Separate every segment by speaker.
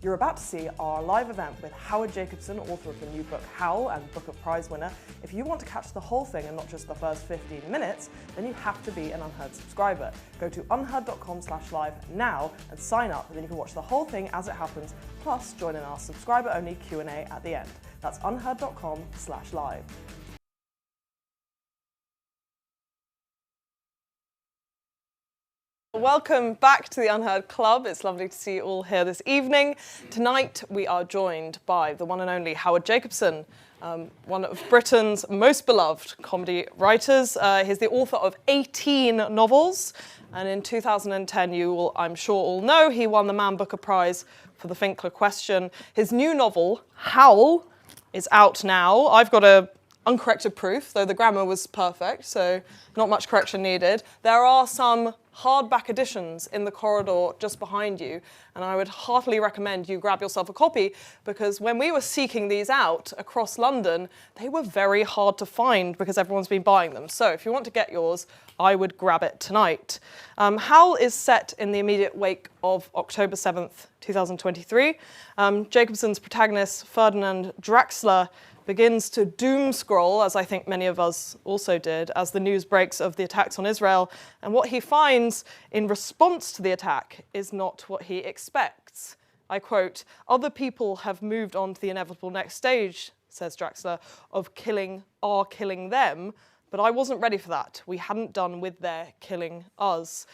Speaker 1: You're about to see our live event with Howard Jacobson, author of the new book Howl and Booker Prize winner. If you want to catch the whole thing and not just the first 15 minutes, then you have to be an UnHerd subscriber. Go to unherd.com/live now and sign up, and then you can watch the whole thing as it happens, plus join in our subscriber-only Q&A at the end. That's unherd.com/live. Welcome back to the UnHerd Club. It's lovely to see you all here this evening. Tonight we are joined by the one and only Howard Jacobson, one of Britain's most beloved comedy writers. He's the author of 18 novels, and in 2010, you will, I'm sure, all know, he won the Man Booker Prize for The Finkler Question. His new novel, Howl, is out now. I've got a uncorrected proof, though the grammar was perfect, so not much correction needed. There are some hardback editions in the corridor just behind you, and I would heartily recommend you grab yourself a copy, because when we were seeking these out across London, they were very hard to find because everyone's been buying them. So if you want to get yours, I would grab it tonight. Howl is set in the immediate wake of October 7th, 2023. Jacobson's protagonist, Ferdinand Draxler, begins to doom scroll, as I think many of us also did, as the news breaks of the attacks on Israel. And what he finds in response to the attack is not what he expects. I quote, "Other people have moved on to the inevitable next stage," says Draxler, "of killing them, but I wasn't ready for that. We hadn't done with their killing us."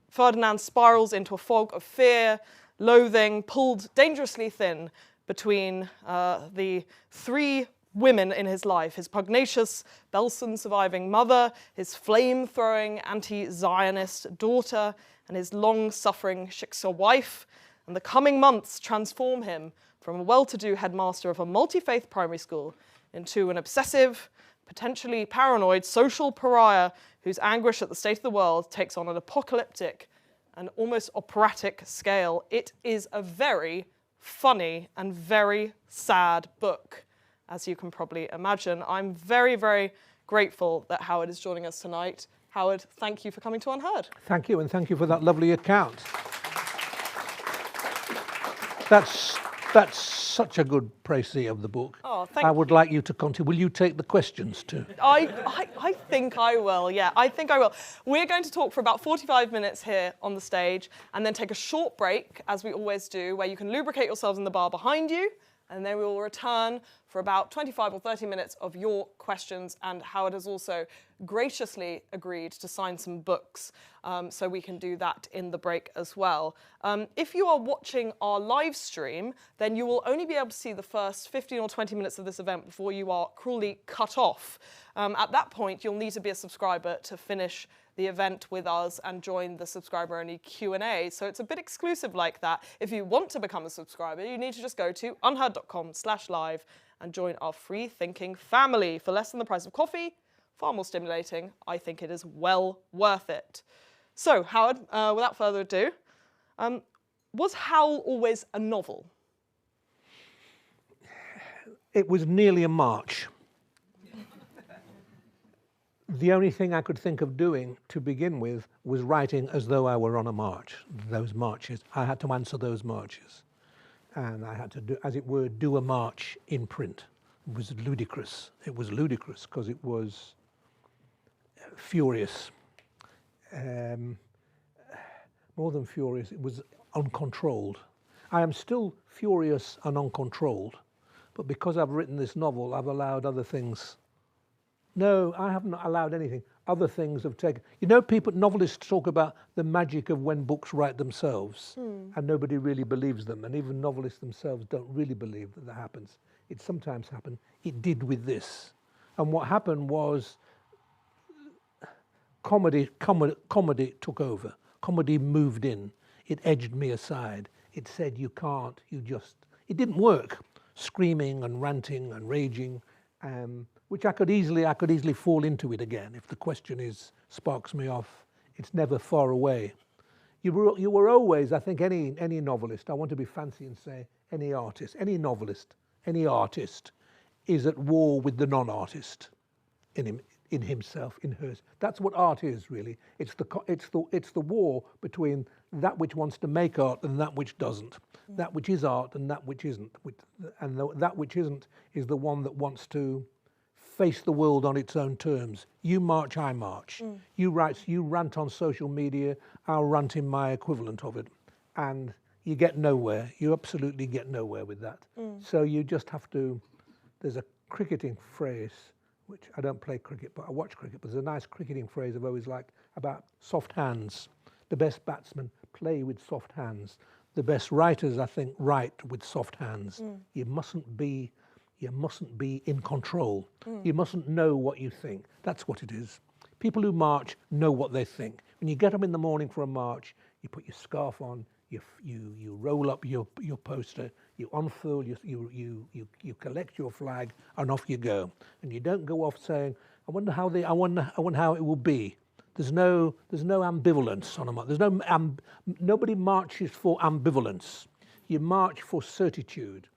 Speaker 1: Ferdinand spirals into a fog of fear, loathing, pulled dangerously thin between the three women in his life: his pugnacious Belsen surviving mother, his flame-throwing anti-Zionist daughter, and his long-suffering Shiksa wife. And the coming months transform him from a well-to-do headmaster of a multi-faith primary school into an obsessive, potentially paranoid social pariah whose anguish at the state of the world takes on an apocalyptic and almost operatic scale. It is a very funny and very sad book, as you can probably imagine. I'm very, very grateful that Howard is joining us tonight. Howard, thank you for coming to UnHerd.
Speaker 2: Thank you, and thank you for that lovely account. That's such a good précis of the book.
Speaker 1: Oh, thank
Speaker 2: I would like you to continue. Will you take the questions too?
Speaker 1: I think I will, yeah, I think I will. We're going to talk for about 45 minutes here on the stage and then take a short break, as we always do, where you can lubricate yourselves in the bar behind you, and then we will return for about 25 or 30 minutes of your questions. And Howard has also graciously agreed to sign some books, so we can do that in the break as well. If you are watching our live stream, then you will only be able to see the first 15 or 20 minutes of this event before you are cruelly cut off. At that point, you'll need to be a subscriber to finish the event with us and join the subscriber-only Q&A. So it's a bit exclusive like that. If you want to become a subscriber, you need to just go to unherd.com/live and join our free-thinking family for less than the price of coffee. Far more stimulating. I think it is well worth it. So, Howard, without further ado, was Howl always a novel?
Speaker 2: It was nearly a march. The only thing I could think of doing to begin with was writing as though I were on a march. Those marches, I had to answer those marches. And I had to, do, as it were, do a march in print. It was ludicrous. It was ludicrous because it was furious. More than furious, it was uncontrolled. I am still furious and uncontrolled, but because I've written this novel, I've allowed other things. No, I haven't allowed anything. Other things have taken. You know, novelists talk about the magic of when books write themselves, and nobody really believes them, and even novelists themselves don't really believe that happens. It sometimes happens. It did with this. And what happened was comedy took over. Comedy moved in. It edged me aside. It said, you can't, it didn't work. Screaming and ranting and raging, which I could easily fall into it again. If the question sparks me off, it's never far away. You were always, I think, any novelist, I want to be fancy and say any artist, any novelist, any artist is at war with the non-artist in himself, in hers. That's what art is, really. It's the war between that which wants to make art and that which doesn't, that which is art and that which isn't, and that which isn't is the one that wants to face the world on its own terms. You march, I march. You rant on social media, I'll rant in my equivalent of it. And you get nowhere. You absolutely get nowhere with that. So you just have to, there's a cricketing phrase, which I don't play cricket, but I watch cricket, but there's a nice cricketing phrase I've always liked about soft hands. The best batsmen play with soft hands. The best writers, I think, write with soft hands. You mustn't be in control. You mustn't know what you think. That's what it is. People who march know what they think. When you get up in the morning for a march, you put your scarf on, you roll up your poster, you unfurl, you collect your flag, and off you go. And you don't go off saying, I wonder how it will be. There's no ambivalence on a march. Nobody marches for ambivalence. You march for certitude.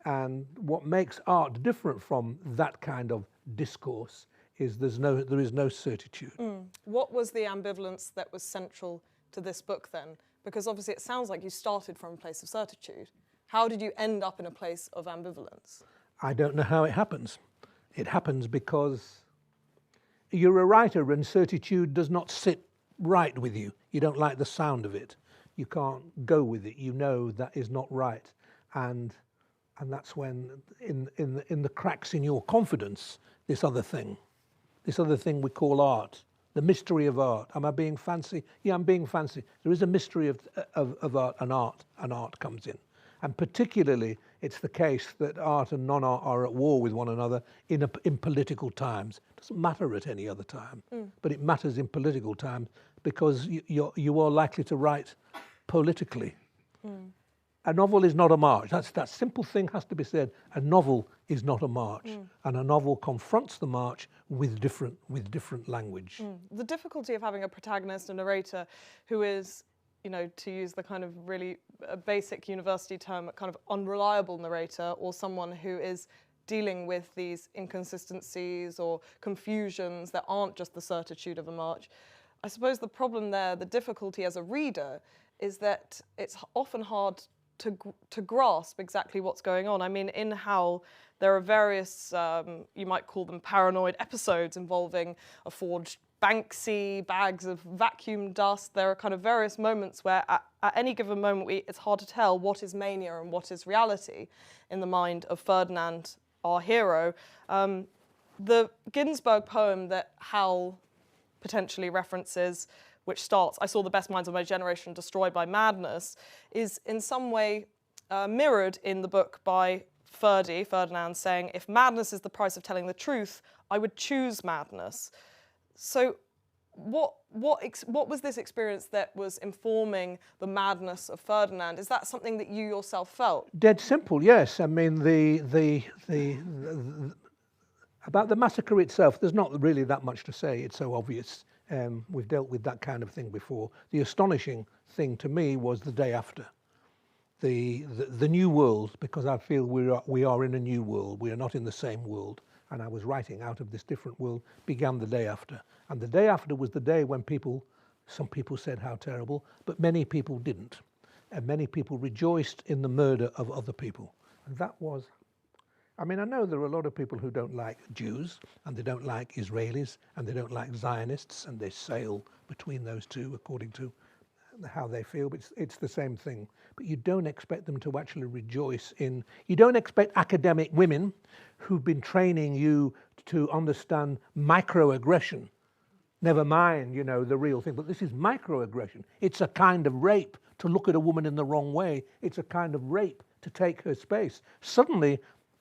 Speaker 2: And what makes art different from that kind of discourse is there is no certitude.
Speaker 1: What was the ambivalence that was central to this book then? Because obviously it sounds like you started from a place of certitude. How did you end up in a place of ambivalence?
Speaker 2: I don't know how it happens. It happens because you're a writer and certitude does not sit right with you. You don't like the sound of it. You can't go with it. You know that is not right. And that's when, in the cracks in your confidence, this other thing we call art, the mystery of art. Am I being fancy? Yeah, I'm being fancy. There is a mystery of art, and art comes in. And particularly, it's the case that art and non-art are at war with one another in political times. It doesn't matter at any other time, but it matters in political times because you are likely to write politically. A novel is not a march. That simple thing has to be said. A novel is not a march, and a novel confronts the march with different language.
Speaker 1: The difficulty of having a protagonist, a narrator, who is, to use the kind of really basic university term, a kind of unreliable narrator, or someone who is dealing with these inconsistencies or confusions that aren't just the certitude of a march. I suppose the problem there, the difficulty as a reader, is that it's often hard to grasp exactly what's going on. I mean, in Howl, there are various, you might call them paranoid episodes involving a forged Banksy, bags of vacuum dust. There are kind of various moments where at any given moment it's hard to tell what is mania and what is reality in the mind of Ferdinand, our hero. The Ginsberg poem that Howl potentially references, which starts, I saw the best minds of my generation destroyed by madness, is in some way mirrored in the book by Ferdinand, saying, if madness is the price of telling the truth, I would choose madness. So what was this experience that was informing the madness of Ferdinand? Is that something that you yourself felt?
Speaker 2: Dead simple, yes. I mean, about the massacre itself, there's not really that much to say. It's so obvious. We've dealt with that kind of thing before. The astonishing thing to me was the day after. The new world, because I feel we are in a new world. We are not in the same world. And I was writing out of this different world, began the day after. And the day after was the day when some people said how terrible, but many people didn't. And many people rejoiced in the murder of other people. And that was, I mean, I know there are a lot of people who don't like Jews, and they don't like Israelis, and they don't like Zionists, and they sail between those two according to how they feel, but it's the same thing. But you don't expect them to actually rejoice in, you don't expect academic women who've been training you to understand microaggression, never mind, the real thing, but this is microaggression. It's a kind of rape to look at a woman in the wrong way. It's a kind of rape to take her space. Suddenly,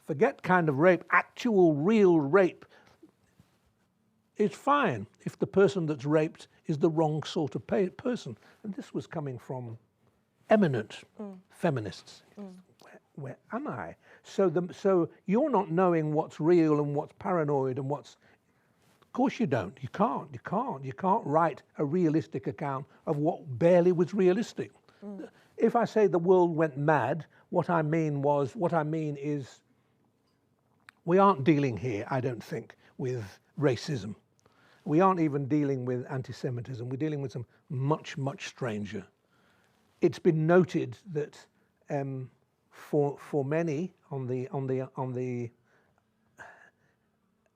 Speaker 2: forget kind of rape, actual real rape is fine if the person that's raped is the wrong sort of person. And this was coming from eminent feminists. Where am I? So you're not knowing what's real and what's paranoid and what's... Of course you don't. You can't write a realistic account of what barely was realistic. If I say the world went mad, what I mean is we aren't dealing here, I don't think, with racism. We aren't even dealing with anti-Semitism. We're dealing with some much, much stranger. it's been noted that for many on the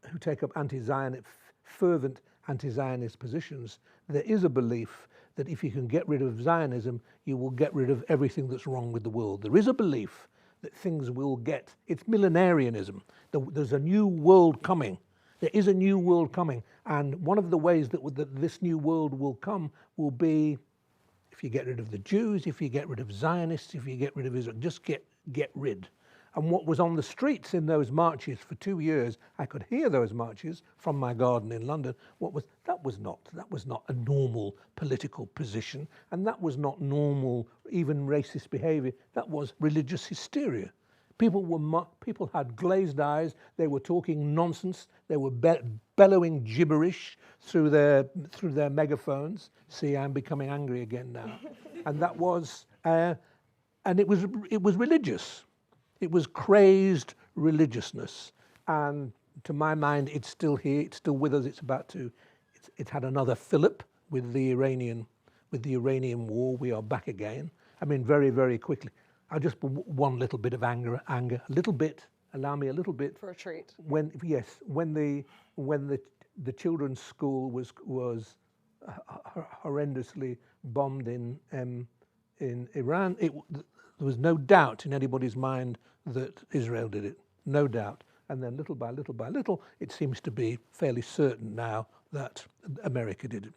Speaker 2: who take up fervent anti-Zionist positions, there is a belief that if you can get rid of Zionism, you will get rid of everything that's wrong with the world. There is a belief that things will get, it's millenarianism. There's a new world coming. There is a new world coming. And one of the ways that this new world will come will be if you get rid of the Jews, if you get rid of Zionists, if you get rid of Israel, just get rid. And what was on the streets in those marches for 2 years, I could hear those marches from my garden in London. That was not a normal political position, and that was not normal, even racist behaviour. That was religious hysteria. People had glazed eyes. They were talking nonsense. They were bellowing gibberish through their megaphones. See, I'm becoming angry again now. And that was, and it was religious. It was crazed religiousness, and to my mind, it's still here. It's still with us. It's had another Philip with the Iranian war. We are back again. I mean, very, very quickly. I'll just put one little bit of anger, a little bit. Allow me a little bit
Speaker 1: for a treat.
Speaker 2: When the children's school was horrendously bombed in Iran, there was no doubt in anybody's mind that Israel did it, no doubt. And then little by little by little, it seems to be fairly certain now that America did it.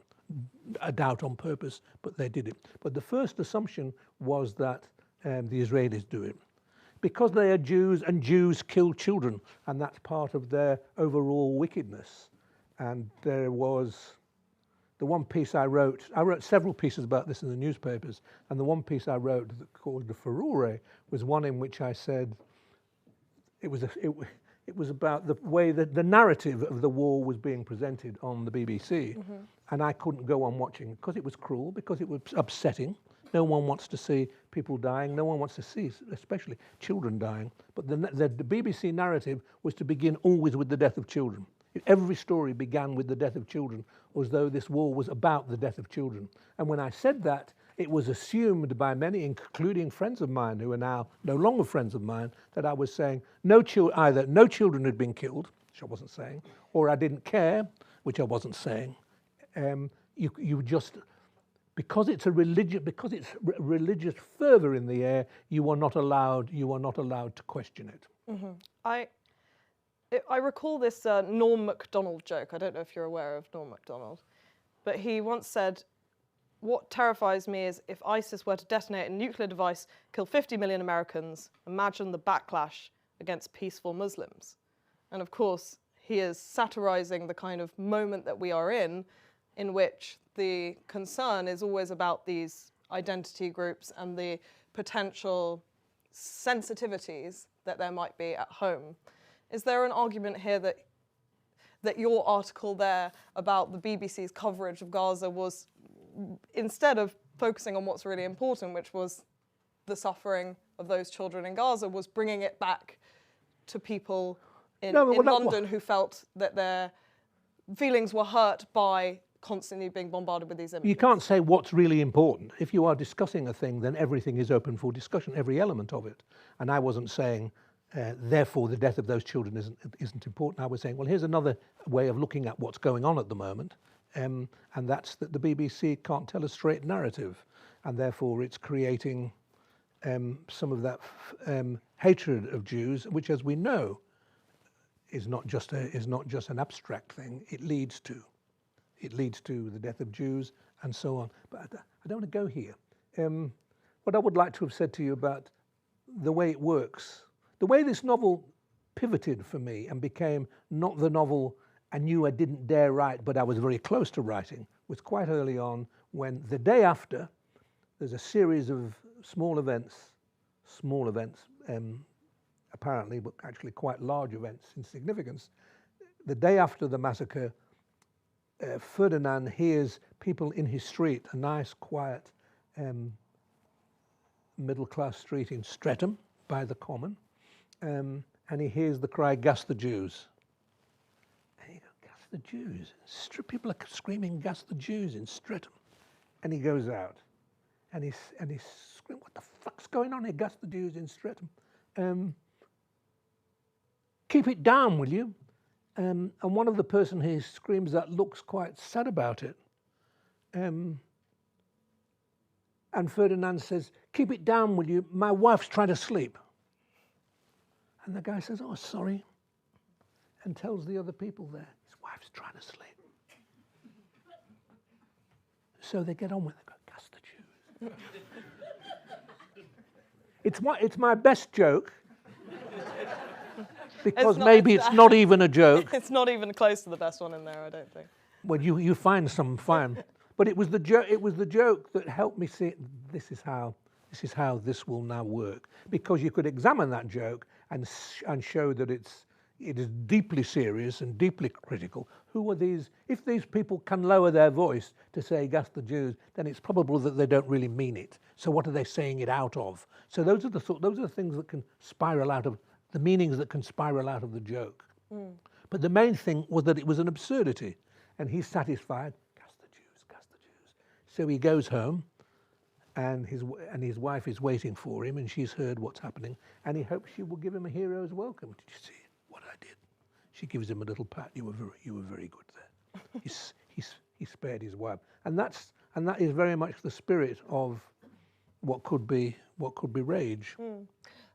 Speaker 2: A doubt on purpose, but they did it. But the first assumption was that the Israelis do it. Because they are Jews and Jews kill children, and that's part of their overall wickedness. And there was the one piece I wrote several pieces about this in the newspapers, and the one piece I wrote called The Furore was one in which I said it was about the way that the narrative of the war was being presented on the BBC, and I couldn't go on watching because it was cruel, because it was upsetting. No one wants to see people dying. No one wants to see, especially children dying. But the BBC narrative was to begin always with the death of children. Every story began with the death of children, as though this war was about the death of children. And when I said that, it was assumed by many, including friends of mine who are now no longer friends of mine, that I was saying either no children had been killed, which I wasn't saying, or I didn't care, which I wasn't saying. You just, because it's religious fervor in the air, you are not allowed to question it.
Speaker 1: Mm-hmm. I recall this Norm Macdonald joke. I don't know if you're aware of Norm Macdonald, but he once said, "What terrifies me is if ISIS were to detonate a nuclear device, kill 50 million Americans, imagine the backlash against peaceful Muslims." And of course, he is satirizing the kind of moment that we are in which the concern is always about these identity groups and the potential sensitivities that there might be at home. Is there an argument here that your article there about the BBC's coverage of Gaza was, instead of focusing on what's really important, which was the suffering of those children in Gaza, was bringing it back to people in London who felt that their feelings were hurt by constantly being bombarded with these images? You
Speaker 2: can't say what's really important. If you are discussing a thing, then everything is open for discussion, every element of it. And I wasn't saying, therefore, the death of those children isn't important. I was saying, well, here's another way of looking at what's going on at the moment, and that's that the BBC can't tell a straight narrative, and therefore it's creating some of that hatred of Jews, which, as we know, is not just an abstract thing. It leads to the death of Jews and so on. But I don't want to go here. What I would like to have said to you about the way it works, the way this novel pivoted for me and became not the novel I knew I didn't dare write, but I was very close to writing, was quite early on, when the day after, there's a series of small events, apparently, but actually quite large events in significance. The day after the massacre, Ferdinand hears people in his street, a nice, quiet, middle-class street in Streatham by the Common, and he hears the cry, "Gas the Jews." And he goes, "Gas the Jews?" People are screaming, "Gas the Jews" in Streatham. And he goes out, and he's screaming, "What the fuck's going on here? Gas the Jews in Streatham. Keep it down, will you?" And one of the person he screams at looks quite sad about it. And Ferdinand says, "Keep it down, will you? My wife's trying to sleep." And the guy says, "Oh, sorry," and tells the other people there, his wife's trying to sleep. So they get on with it, go, "Gas the Jews." It's my best joke, because maybe it's not even a joke.
Speaker 1: It's not even close to the best one in there, I don't think.
Speaker 2: Well, you find some fine, but it was the joke. It was the joke that helped me see this is how this will now work, because you could examine that joke and show that it is deeply serious and deeply critical. Who are these? If these people can lower their voice to say "gas the Jews," then it's probable that they don't really mean it. So what are they saying it out of? So those are the things that can spiral out of the meanings that can spiral out of the joke. But the main thing was that it was an absurdity, and he's satisfied. "Gas the Jews, gas the Jews." So he goes home, and his wife is waiting for him, and she's heard what's happening, and he hopes she will give him a hero's welcome. "Did you see what I did?" She gives him a little pat. You were very good there." He spared his wife, and that is very much the spirit of what could be rage.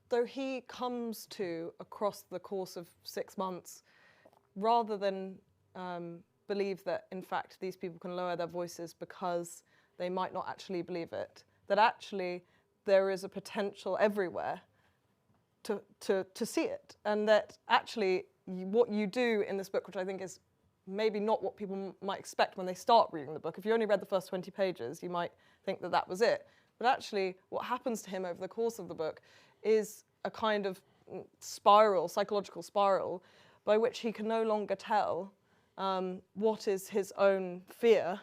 Speaker 1: Though he comes to, across the course of 6 months, rather than believe that in fact these people can lower their voices because they might not actually believe it, that actually there is a potential everywhere to see it, and that actually what you do in this book, which I think is maybe not what people might expect when they start reading the book. If you only read the first 20 pages, you might think that that was it. But actually, what happens to him over the course of the book is a kind of spiral, psychological spiral, by which he can no longer tell what is his own fear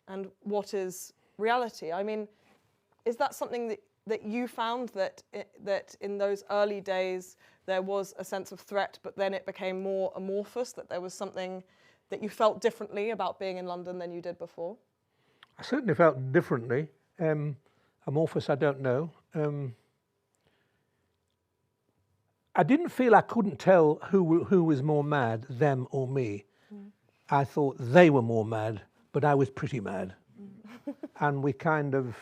Speaker 1: and what is reality. I mean, is that something that you found, that in those early days there was a sense of threat, but then it became more amorphous, that there was something that you felt differently about being in London than you did before?
Speaker 2: I certainly felt differently. Amorphous, I don't know. I didn't feel I couldn't tell who was more mad, them or me. I thought they were more mad, but I was pretty mad. And we kind of,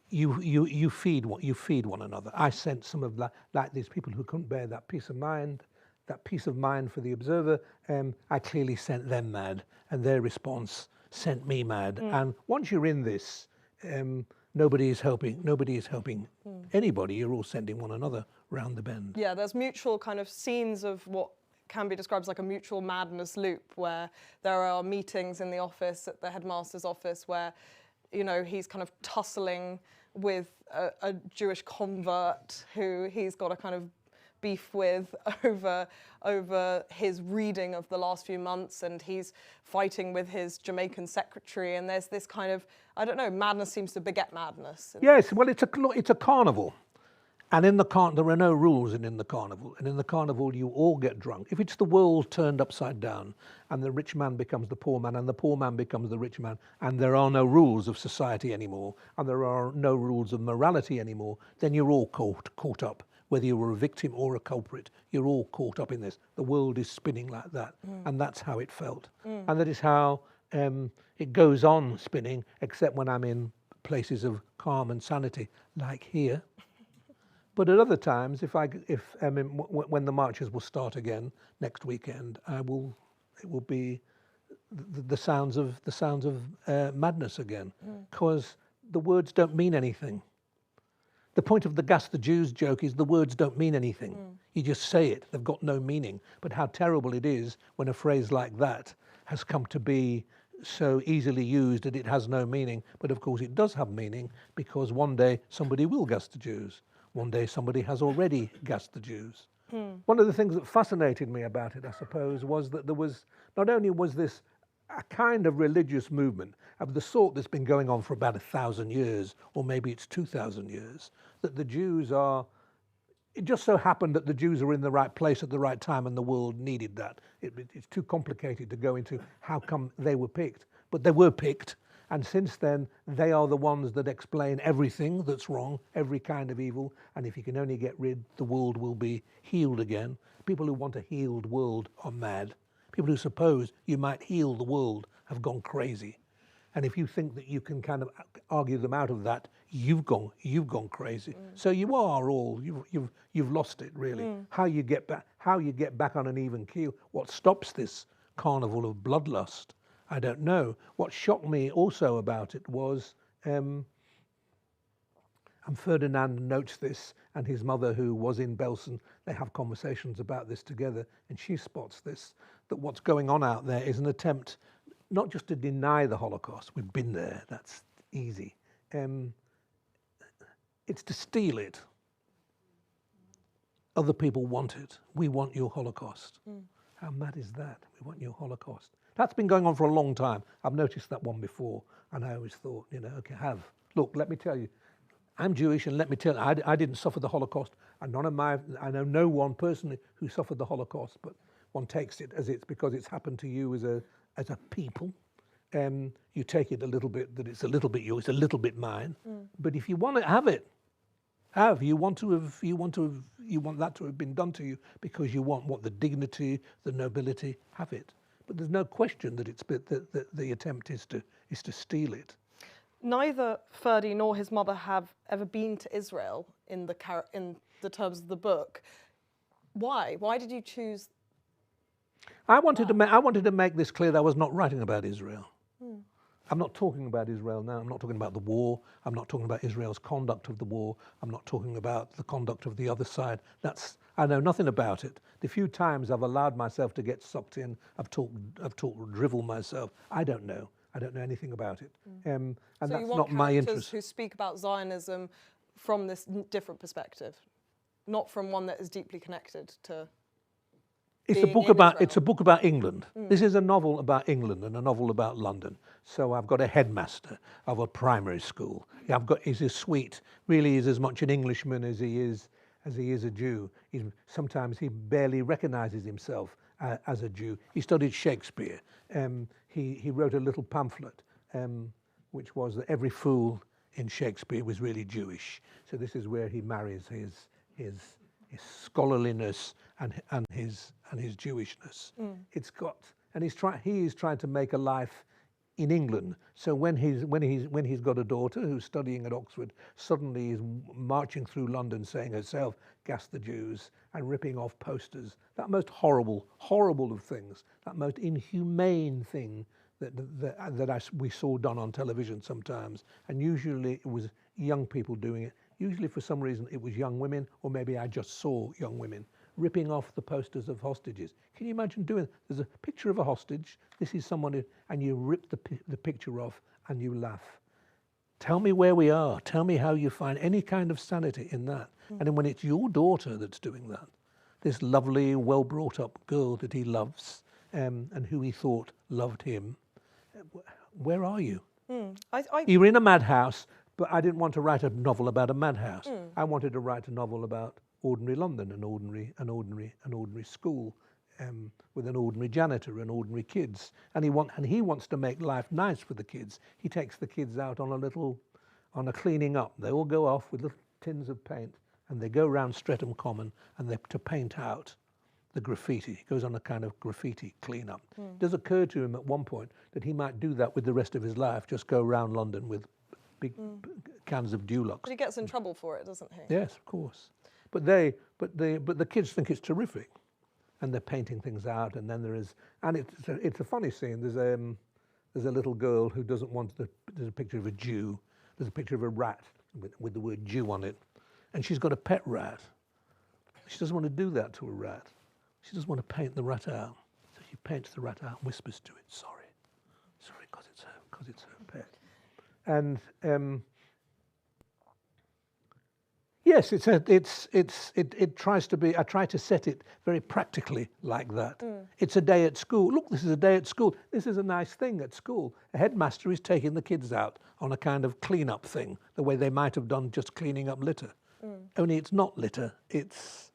Speaker 2: you feed one another. I sent some of like these people who couldn't bear that peace of mind for the observer. I clearly sent them mad, and their response sent me mad. And once you're in this, nobody is helping anybody. You're all sending one another round the bend.
Speaker 1: Yeah, there's mutual kind of scenes of what can be described as like a mutual madness loop, where there are meetings in the office, at the headmaster's office, where, you know, he's kind of tussling with a Jewish convert who he's got a kind of beef with over his reading of the last few months, and he's fighting with his Jamaican secretary, and there's this kind of, I don't know, madness seems to beget madness.
Speaker 2: Yes, well, it's a carnival, and in the there are no rules in the carnival, and in the carnival you all get drunk. If it's the world turned upside down, and the rich man becomes the poor man, and the poor man becomes the rich man, and there are no rules of society anymore, and there are no rules of morality anymore, then you're all caught up. Whether you were a victim or a culprit, you're all caught up in this. The world is spinning like that, and that's how it felt. And that is how it goes on spinning, except when I'm in places of calm and sanity, like here. But at other times, when the marches will start again next weekend, it will be the sounds of madness again, because the words don't mean anything. The point of the "gas the Jews" joke is the words don't mean anything. You just say it, they've got no meaning. But how terrible it is when a phrase like that has come to be so easily used that it has no meaning. But of course it does have meaning, because one day somebody will gas the Jews. One day somebody has already gassed the Jews. One of the things that fascinated me about it, I suppose, was that there was, not only was this a kind of religious movement of the sort that's been going on for about 1,000 years, or maybe it's 2,000 years, that the Jews are, it just so happened that the Jews are in the right place at the right time, and the world needed that. It's too complicated to go into how come they were picked, but they were picked, And since then, they are the ones that explain everything that's wrong, every kind of evil. And if you can only get rid, the world will be healed again. People who want a healed world are mad. People who suppose you might heal the world have gone crazy. And if you think that you can kind of argue them out of that, you've gone crazy. So you are all, you've lost it really. How you get back on an even keel, what stops this carnival of bloodlust, I don't know. What shocked me also about it was, and Ferdinand notes this, and his mother, who was in Belsen, they have conversations about this together, and she spots this, that what's going on out there is an attempt not just to deny the Holocaust, we've been there, that's easy. It's to steal it. Other people want it. We want your Holocaust. How mad is that? We want your Holocaust. That's been going on for a long time. I've noticed that one before, and I always thought, okay, look, let me tell you, I'm Jewish, and let me tell you, I didn't suffer the Holocaust, and I know no one personally who suffered the Holocaust, but one takes it as it's because it's happened to you as a people. You take it a little bit that it's a little bit yours, a little bit mine. But if you want to have it, you want that to have been done to you because you want the dignity, the nobility, have it. But there's no question that that the attempt is to steal it.
Speaker 1: Neither Ferdy nor his mother have ever been to Israel in the terms of the book. Why? Why did you choose?
Speaker 2: I wanted to make this clear that I was not writing about Israel. I'm not talking about Israel now. I'm not talking about the war. I'm not talking about Israel's conduct of the war. I'm not talking about the conduct of the other side. I know nothing about it. The few times I've allowed myself to get sucked in, I've talked drivel myself. I don't know anything about it. And
Speaker 1: so
Speaker 2: that's
Speaker 1: you want
Speaker 2: not my interest.
Speaker 1: Who speak about Zionism from this different perspective, not from one that is deeply connected to. It's
Speaker 2: a book about England. This is a novel about England and a novel about London. So I've got a headmaster of a primary school. He's a sweet, really is as much an Englishman as he is a Jew. Sometimes he barely recognizes himself as a Jew. He studied Shakespeare. He wrote a little pamphlet, which was that every fool in Shakespeare was really Jewish. So this is where he marries his scholarliness and his Jewishness. He is trying to make a life in England. So when he's got a daughter who's studying at Oxford, suddenly he's marching through London saying herself, "Gas the Jews," and ripping off posters. That most horrible of things, that most inhumane thing that we saw done on television sometimes, and usually it was young people doing it. Usually for some reason it was young women, or maybe I just saw young women ripping off the posters of hostages. Can you imagine doing it? There's a picture of a hostage. This is someone and you rip the picture off and you laugh. Tell me where we are. Tell me how you find any kind of sanity in that. And then when it's your daughter that's doing that, this lovely, well brought up girl that he loves and who he thought loved him, where are you? You're in a madhouse. But I didn't want to write a novel about a madhouse. I wanted to write a novel about ordinary London, an ordinary school, with an ordinary janitor and ordinary kids. And he wants to make life nice for the kids. He takes the kids out on a cleaning up. They all go off with little tins of paint, and they go around Streatham Common and to paint out the graffiti. He goes on a kind of graffiti clean-up. It does occur to him at one point that he might do that with the rest of his life, just go around London with big cans of Dulux.
Speaker 1: But he gets in trouble for it, doesn't he?
Speaker 2: Yes, of course. But the kids think it's terrific, and they're painting things out. And then it's a funny scene. There's a little girl who doesn't want there's a picture of a Jew. There's a picture of a rat with the word Jew on it, and she's got a pet rat. She doesn't want to do that to a rat. She doesn't want to paint the rat out. So she paints the rat out and whispers to it, sorry, because it's her pet. And yes, it tries to be. I try to set it very practically like that. It's a day at school. Look, this is a day at school. This is a nice thing at school. A headmaster is taking the kids out on a kind of clean-up thing, the way they might have done just cleaning up litter. Only it's not litter. It's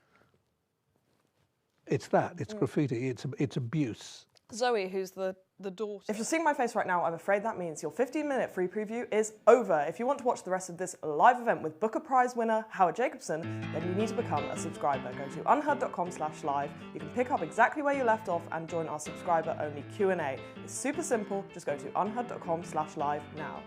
Speaker 2: graffiti. It's abuse.
Speaker 1: Zoe, who's the daughter.
Speaker 3: If you're seeing my face right now, I'm afraid that means your 15-minute free preview is over. If you want to watch the rest of this live event with Booker Prize winner Howard Jacobson, then you need to become a subscriber. Go to unherd.com/live. You can pick up exactly where you left off and join our subscriber-only Q&A. It's super simple. Just go to unherd.com/live now.